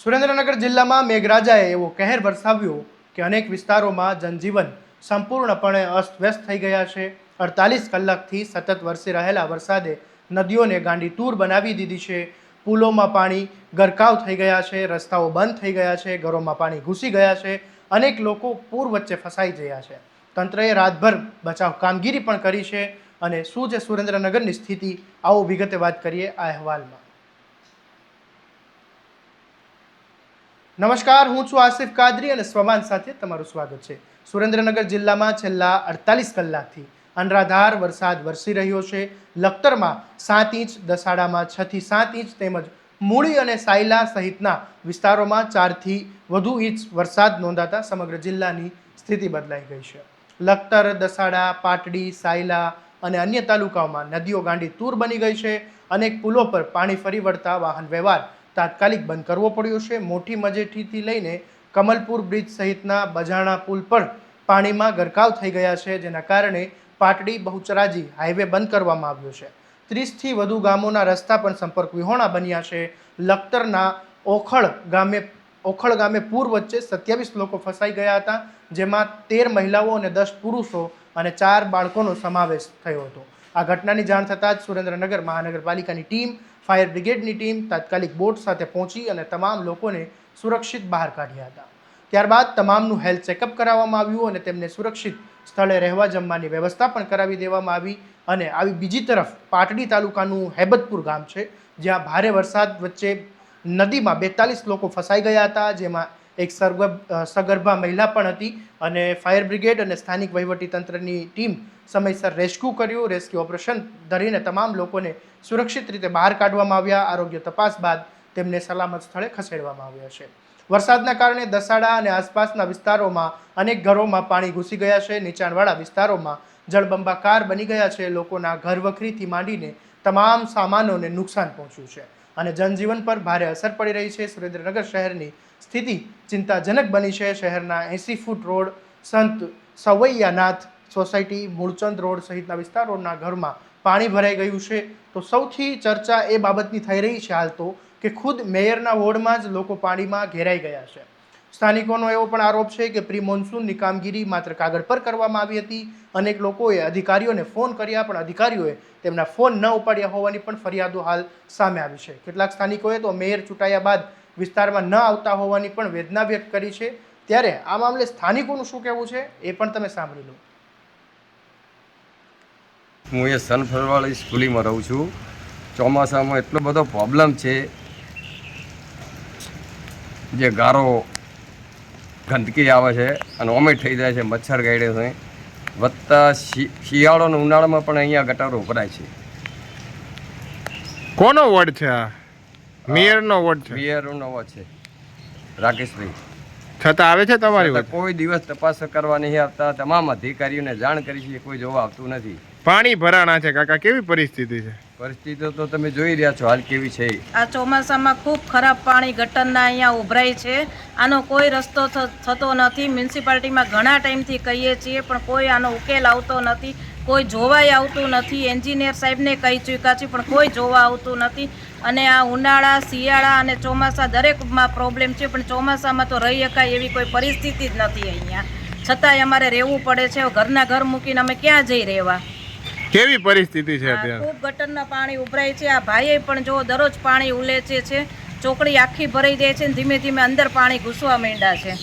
સુરેન્દ્રનગર જિલ્લામાં મેઘરાજાએ એવો કહેર વરસાવ્યો કે અનેક વિસ્તારોમાં જનજીવન સંપૂર્ણપણે અસ્તવ્યસ્ત થઈ ગયા છે। 48 કલાકથી સતત વરસી રહેલા વરસાદે નદીઓને ગાંડીતૂર બનાવી દીધી છે। પુલોમાં પાણી ગરકાવ થઈ ગયા છે, રસ્તાઓ બંધ થઈ ગયા છે, ઘરોમાં પાણી ઘૂસી ગયા છે, અનેક લોકો પૂર વચ્ચે ફસાઈ ગયા છે। તંત્રએ રાતભર બચાવ કામગીરી પણ કરી છે। અને શું છે સુરેન્દ્રનગરની સ્થિતિ, આવો વિગતે વાત કરીએ આ અહેવાલમાં। નમસ્કાર, હું છું આસિફ કાદરી અને સ્વમાન સાથે તમારું સ્વાગત છે। સુરેન્દ્રનગર જિલ્લામાં છેલ્લા 48 કલાકથી અનરાધાર વરસાદ વરસી રહ્યો છે। લખતરમાં 7 ઇંચ, દસાડામાં 6 થી 7 ઇંચ તેમજ મૂળી અને સાયલા સહિતના વિસ્તારોમાં 4 થી વધુ ઇંચ વરસાદ નોંધાતા સમગ્ર જિલ્લાની સ્થિતિ બદલાઈ ગઈ છે। લખતર, દસાડા, પાટડી, સાયલા અને અન્ય તાલુકાઓમાં નદીઓ ગાંડીતૂર બની ગઈ છે। અનેક પુલો પર પાણી ફરી વળતા વાહન વ્યવહાર તાત્કાલિક બંધ કરવો પડ્યો છે। મોટી મજેઠીથી લઈને કમલપુર બ્રિજ સહિતના બજાણા પુલ પર પાણીમાં ગરકાવ થઈ ગયા છે, જેના કારણે પાટડી બહુચરાજી હાઈવે બંધ કરવામાં આવ્યો છે। 30થી વધુ ગામોના રસ્તા પણ સંપર્ક વિહોણા બન્યા છે। લખતરના ઓખળ ગામે પૂર વચ્ચે 27 લોકો ફસાઈ ગયા હતા, જેમાં 13 મહિલાઓ અને 10 પુરુષો અને 4 બાળકોનો સમાવેશ થયો હતો। આ ઘટનાની જાણ થતાં જ સુરેન્દ્રનગર મહાનગરપાલિકાની ટીમ, ફાયર બ્રિગેડની ટીમ તાત્કાલિક બોટ સાથે પહોંચી અને તમામ લોકોને સુરક્ષિત બહાર કાઢ્યા હતા। ત્યારબાદ તમામનું હેલ્થ ચેકઅપ કરાવવામાં આવ્યું અને તેમને સુરક્ષિત સ્થળે રહેવા જમવાની વ્યવસ્થા પણ કરાવી દેવામાં આવી। અને આવી બીજી તરફ પાટડી તાલુકાનું હેબતપુર ગામ છે, જ્યાં ભારે વરસાદ વચ્ચે નદીમાં 42 લોકો ફસાઈ ગયા હતા, જેમાં એક સગર્ભા મહિલા પણ હતી અને ફાયર બ્રિગેડ અને સ્થાનિક વહીવટીતંત્રની ટીમ સમયસર રેસ્ક્યુ ઓપરેશન ધરીને તમામ લોકોને સુરક્ષિત રીતે બહાર કાઢવામાં આવ્યા। આરોગ્ય તપાસ બાદ તેમને સલામત સ્થળે ખસેડવામાં આવ્યા છે। વરસાદના કારણે દસાડા અને આસપાસના વિસ્તારોમાં અનેક ઘરોમાં પાણી ઘૂસી ગયા છે। નીચાણવાળા વિસ્તારોમાં જળબંબાકાર બની ગયા છે। લોકોના ઘરવખરીથી માંડીને તમામ સામાનોને નુકસાન પહોંચ્યું છે અને જનજીવન પર ભારે અસર પડી રહી છે। સુરેન્દ્રનગર શહેરની સ્થિતિ ચિંતાજનક બની છે। શહેરના 80 ફૂટ રોડ, સંત સવૈયાનાથ સોસાયટી, મૂળચંદ રોડ સહિતના વિસ્તારોના ઘરમાં પાણી ભરાઈ ગયું છે। તો સૌથી ચર્ચા એ બાબતની થઈ રહી છે હાલ તો કે ખુદ મેયરના વોર્ડમાં જ લોકો પાણીમાં ઘેરાઈ ગયા છે। સ્થાનિકોનો એવો પણ આરોપ છે કે પ્રી મોન્સૂનની કામગીરી માત્ર કાગળ પર કરવામાં આવી હતી। અનેક લોકોએ અધિકારીઓને ફોન કર્યા, પણ અધિકારીઓએ તેમના ફોન ન ઉપાડ્યા હોવાની પણ ફરિયાદો હાલ સામે આવી છે। કેટલાક સ્થાનિકોએ તો મેયર ચૂંટાયા બાદ વિસ્તારમાં ન આવતા હોવાની પણ વેદના વ્યક્ત કરી છે। ત્યારે આ મામલે સ્થાનિકોનું શું કહેવું છે એ પણ તમે સાંભળી લો। હું અહીંયા સનફ્લાવરવાળી સ્કૂલીમાં રહું છું। ચોમાસામાં એટલો બધો પ્રોબ્લેમ છે, જે ગારો ગંદકી આવે છે અને ઓમે થઈ જાય છે, મચ્છર ગાડે છે, વત્તા શિયાળો અને ઉનાળામાં પણ અહીંયા ગટારો ઉભરાય છે। કોનો વોર્ડ છે આ? મેયરનો વોર્ડ છે? મેયરનો વોર્ડ છે, રાકેશભાઈ। છતાં આવે છે તમારી વોર્ડ? કોઈ દિવસ તપાસ કરવા નહીં આવતા। તમામ અધિકારીઓને જાણ કરી છે, કોઈ જોવા આવતું નથી। પાણી ભરાણા છે કાકા, કેવી પરિસ્થિતિ છે? પરિસ્થિતિ તો તમે જોઈ રહ્યા છો હાલ કેવી છે। આ ચોમાસામાં ખૂબ ખરાબ પાણી ગટરના અહીંયા ઉભરાય છે। આનો કોઈ રસ્તો થતો નથી। મ્યુનિસિપાલિટીમાં ઘણા ટાઈમથી કહીએ છીએ, પણ કોઈ આનો ઉકેલ આવતો નથી, કોઈ જોવાય આવતું નથી। એન્જિનિયર સાહેબને કહી ચૂક્યા છે, પણ કોઈ જોવા આવતું નથી। અને આ ઉનાળા, શિયાળા અને ચોમાસા દરેકમાં પ્રોબ્લેમ છે, પણ ચોમાસામાં તો રહી શકાય એવી કોઈ પરિસ્થિતિ જ નથી અહીંયા, છતાંય અમારે રહેવું પડે છે। ઘરના ઘર મૂકીને અમે ક્યાં જઈ રહેવા? કેવી પરિસ્થિતિ છે અત્યારે? ખૂબ ગટરના પાણી ઉભરાય છે। આ ભાઈએ પણ જો દરરોજ પાણી ઉલેચે છે, ચોકડી આખી ભરાઈ જાય છે, ધીમે ધીમે અંદર પાણી ઘૂસવા માંડ્યા છે।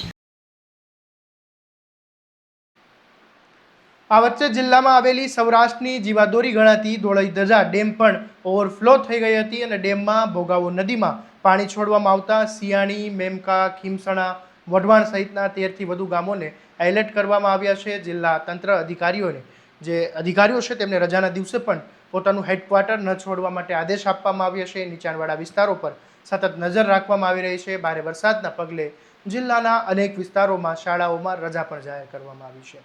આ વચ્ચે જિલ્લામાં આવેલી સૌરાષ્ટ્રની જીવાદોરી ગણાતી ધોળઈધજા ડેમ પણ ઓવરફ્લો થઈ ગઈ હતી અને ડેમમાં ભોગાવો નદીમાં પાણી છોડવામાં આવતા સિયાણી, મેમકા, ખીમસણા, વઢવાણ સહિતના 13થી વધુ ગામોને એલર્ટ કરવામાં આવ્યા છે। જિલ્લા તંત્ર અધિકારીઓ છે તેમને રજાના દિવસે પણ પોતાનું હેડક્વાર્ટર ન છોડવા માટે આદેશ આપવામાં આવ્યા છે। નીચાણવાળા વિસ્તારો પર સતત નજર રાખવામાં આવી રહી છે। ભારે વરસાદના પગલે જિલ્લાના અનેક વિસ્તારોમાં શાળાઓમાં રજા પણ જાહેર કરવામાં આવી છે।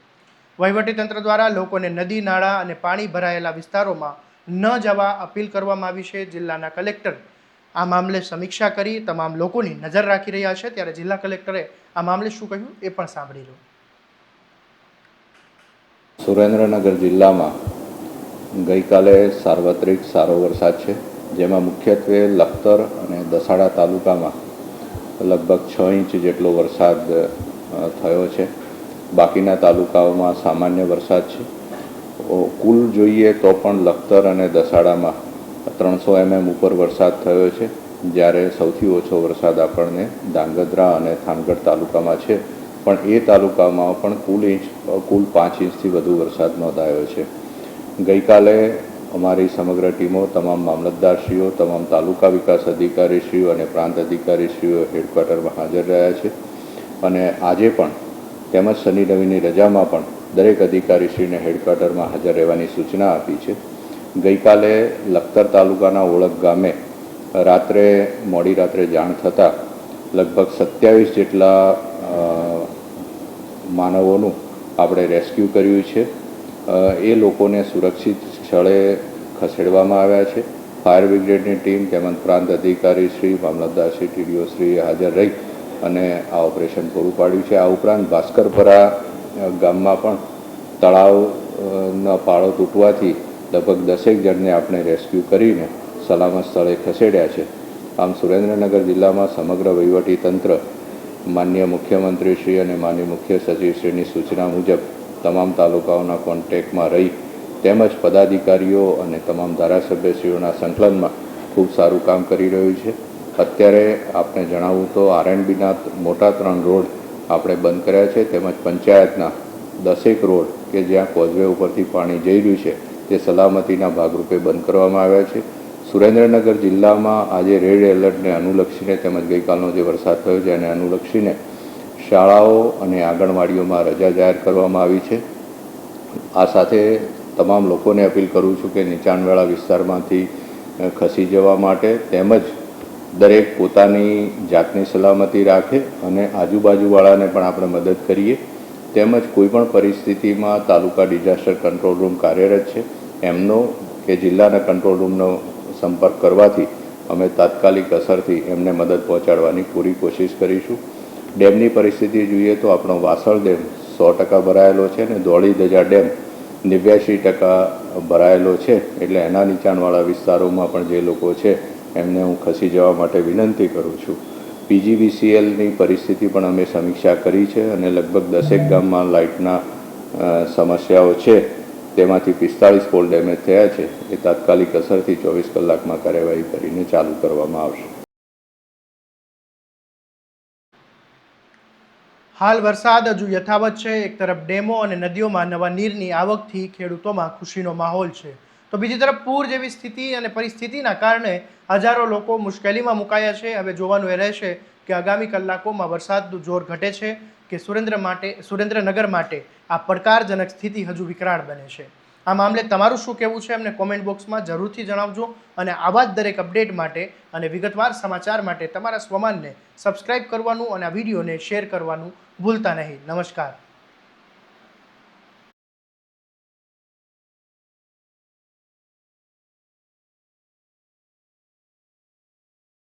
વહીવટીતંત્ર દ્વારા લોકોને નદી, નાળા અને પાણી ભરાયેલા વિસ્તારોમાં ન જવા અપીલ કરવામાં આવી છે। જિલ્લાના કલેક્ટર આ મામલે સમીક્ષા કરી તમામ લોકોની નજર રાખી રહ્યા છે। ત્યારે જિલ્લા કલેક્ટરે આ મામલે શું કહ્યું એ પણ સાંભળી લો। સુરેન્દ્રનગર જિલ્લામાં ગઈકાલે સાર્વત્રિક સારો વરસાદ છે, જેમાં મુખ્યત્વે લખતર અને દસાડા તાલુકામાં લગભગ 6 ઇંચ જેટલો વરસાદ થયો છે. બાકીના તાલુકાઓમાં સામાન્ય વરસાદ છે. કુલ જોઈએ તો પણ લખતર અને દસાડામાં 300 mm ઉપર વરસાદ થયો છે, જ્યારે સૌથી ઓછો વરસાદ આપણને ધાંગધ્રા અને થાનગઢ તાલુકામાં છે. પણ એ તાલુકામાં પણ કુલ 5 ઇંચથી વધુ વરસાદ નોંધાયો છે. ગઈકાલે અમારી સમગ્ર ટીમો, તમામ મામલતદારશ્રીઓ, તમામ તાલુકા વિકાસ અધિકારીશ્રીઓ અને પ્રાંત અધિકારીશ્રીઓ હેડક્વાર્ટરમાં હાજર રહ્યા છે. અને આજે પણ તેમજ શનિ રવિની રજામાં પણ દરેક અધિકારીશ્રીને હેડક્વાર્ટરમાં હાજર રહેવાની સૂચના આપી છે. ગઈકાલે લખતર તાલુકાના ઓળખ ગામે મોડી રાત્રે જાણ થતાં લગભગ 27 જેટલા માનવોનું આપણે રેસ્ક્યુ કર્યું છે. એ લોકોને સુરક્ષિત સ્થળે ખસેડવામાં આવ્યા છે. ફાયર બ્રિગેડની ટીમ તેમજ પ્રાંત અધિકારી શ્રી, મામલતદારશ્રી, ટીડીઓ શ્રી હાજર રહી અને આ ઓપરેશન પૂરું પાડ્યું છે. આ ઉપરાંત ભાસ્કરપરા ગામમાં પણ તળાવનો પાળો તૂટવાથી લગભગ 10 જણને આપણે રેસ્ક્યુ કરીને સલામત સ્થળે ખસેડ્યા છે. આમ સુરેન્દ્રનગર જિલ્લામાં સમગ્ર વહીવટીતંત્ર માનનીય મુખ્યમંત્રીશ્રી અને માનનીય મુખ્ય સચિવશ્રીની સૂચના મુજબ તમામ તાલુકાઓના કોન્ટેક્ટમાં રહી તેમજ પદાધિકારીઓ અને તમામ ધારાસભ્યશ્રીઓના સંકલનમાં ખૂબ સારું કામ કરી રહ્યું છે. અત્યારે આપને જણાવું તો આરએનબીના મોટા 3 રોડ આપણે બંધ કર્યા છે, તેમજ પંચાયતના 10 રોડ કે જ્યાં કોઝવે ઉપરથી પાણી જઈ રહ્યું છે તે સલામતીના ભાગરૂપે બંધ કરવામાં આવ્યા છે. સુરેન્દ્રનગર જિલ્લામાં આજે રેડ એલર્ટને અનુલક્ષીને તેમજ ગઈકાલનો જે વરસાદ થયો છે એને અનુલક્ષીને શાળાઓ અને આંગણવાડીઓમાં રજા જાહેર કરવામાં આવી છે. આ સાથે તમામ લોકોને અપીલ કરું છું કે નીચાણવાળા વિસ્તારમાંથી ખસી જવા માટે તેમજ દરેક પોતાની જાતની સલામતી રાખે અને આજુબાજુવાળાને પણ આપણે મદદ કરીએ. તેમજ કોઈપણ પરિસ્થિતિમાં તાલુકા ડિઝાસ્ટર કંટ્રોલ રૂમ કાર્યરત છે, એમનો કે જિલ્લાના કંટ્રોલ રૂમનો સંપર્ક કરવાથી અમે તાત્કાલિક અસરથી એમને મદદ પહોંચાડવાની પૂરી કોશિશ કરીશું. ડેમની પરિસ્થિતિ જોઈએ તો આપણો વાસળ ડેમ 100% ભરાયેલો છે અને ધોળીધજા ડેમ 89% ભરાયેલો છે. એટલે એના નીચાણવાળા વિસ્તારોમાં પણ જે લોકો છે એમને હું ખસી જવા માટે વિનંતી કરું છું. પીજીવીસીએલની પરિસ્થિતિ પણ અમે સમીક્ષા કરી છે અને લગભગ 10 ગામમાં લાઇટના સમસ્યાઓ છે, તેમાંથી 45 પોલ ડેમેજ થયા છે. એ તાત્કાલિક અસરથી 24 કલાકમાં કાર્યવાહી કરીને ચાલુ કરવામાં આવશે. હાલ વરસાદ હજુ યથાવત છે. એક તરફ ડેમો અને નદીઓમાં નવા નીરની આવકથી ખેડૂતોમાં ખુશીનો માહોલ છે, તો બીજી તરફ પૂર જેવી સ્થિતિ અને પરિસ્થિતિના કારણે હજારો લોકો મુશ્કેલીમાં મુકાયા છે. હવે જોવાનું એ રહેશે કે આગામી કલાકોમાં વરસાદનું જોર ઘટે છે કે સુરેન્દ્રનગર માટે આ પડકારજનક સ્થિતિ હજુ વિકરાળ બને છે. આ મામલે તમારું શું કહેવું છે અમને કોમેન્ટ બોક્સમાં જરૂરથી જણાવજો. અને આવા જ દરેક અપડેટ માટે અને વિગતવાર સમાચાર માટે તમારા સ્વમાનને સબસ્ક્રાઇબ કરવાનું અને આ વિડીયોને શેર કરવાનું ભૂલતા નહીં. નમસ્કાર.